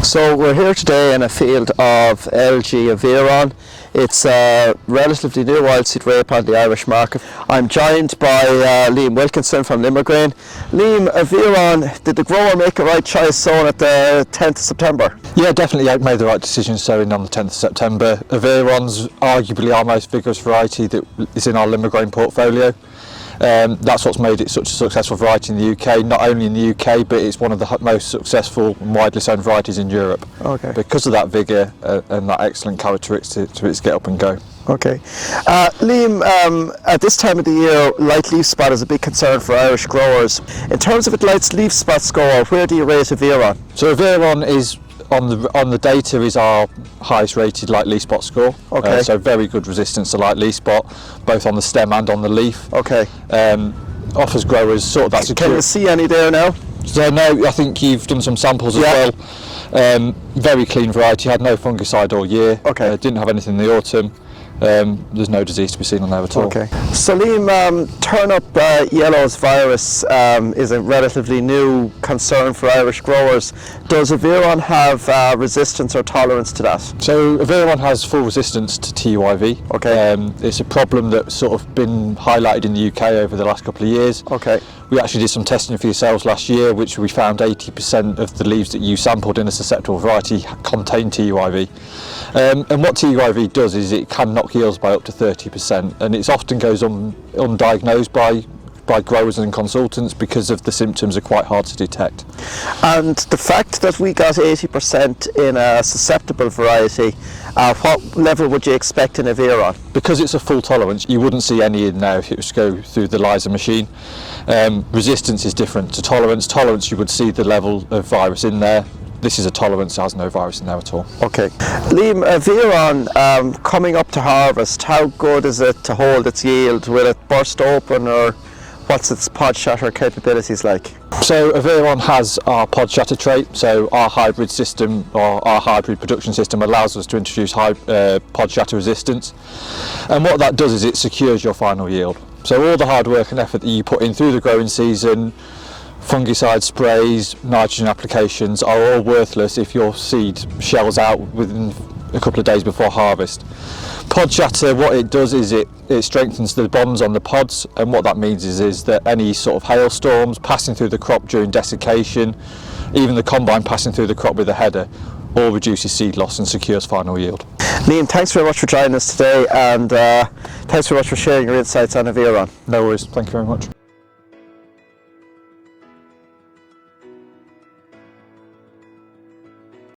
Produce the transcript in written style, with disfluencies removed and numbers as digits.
So we're here today in a field of LG Aviron. It's a relatively new oilseed rape on the Irish market. I'm joined by Wilkinson from Limagrain. Liam, Aviron, did the grower make a right choice sowing at the 10th of September? Yeah, definitely I made the right decision sowing on the 10th of September. Aviron's arguably our most vigorous variety that is in our Limagrain portfolio. That's what's made it such a successful variety in the UK, not only in the UK, but it's one of the most successful and widely sown varieties in Europe. Okay. Because of that vigour and that excellent characteristic to its get up and go. Okay. Liam, at this time of the year, light leaf spot is a big concern for Irish growers. In terms of its light leaf spot score, where do you rate Aviron? So Aviron is on the data is our highest rated light leaf spot score. Okay. So very good resistance to light leaf spot, both on the stem and on the leaf. Okay. Offers growers sort of that secure. Can you see any there now? So no, I think you've done some samples as well. Very clean variety, had no fungicide all year. Okay. Didn't have anything in the autumn. There's no disease to be seen on there at all. Okay. So Liam, Turnip Yellow Virus is a relatively new concern for Irish growers. Does Aviron have resistance or tolerance to that? So Aviron has full resistance to TUIV. Okay. It's a problem that's sort of been highlighted in the UK over the last couple of years. Okay. We actually did some testing for yourselves last year, which we found 80% of the leaves that you sampled in a susceptible variety contain TUIV. And what TUIV does is it can knock yields by up to 30%, and it often goes undiagnosed by growers and consultants because of the symptoms are quite hard to detect. And the fact that we got 80% in a susceptible variety, what level would you expect in Aviron? Because it's a full tolerance, you wouldn't see any in there if it was to go through the Lysa machine. Resistance is different to tolerance. Tolerance, you would see the level of virus in there. This is a tolerance, it has no virus in there at all. Okay. Liam, Aviron, coming up to harvest, how good is it to hold its yield? Will it burst open, or what's its pod shatter capabilities like? So Aviron has our pod shatter trait, so our hybrid system or our hybrid production system allows us to introduce pod shatter resistance, and what that does is it secures your final yield. So all the hard work and effort that you put in through the growing season, fungicide sprays, nitrogen applications, are all worthless if your seed shells out within a couple of days before harvest. Pod shatter, what it does is it strengthens the bonds on the pods, and what that means is that any sort of hailstorms passing through the crop during desiccation, even the combine passing through the crop with a header, all reduces seed loss and secures final yield. Liam, thanks very much for joining us today, and thanks very much for sharing your insights on Aviron. No worries, thank you very much.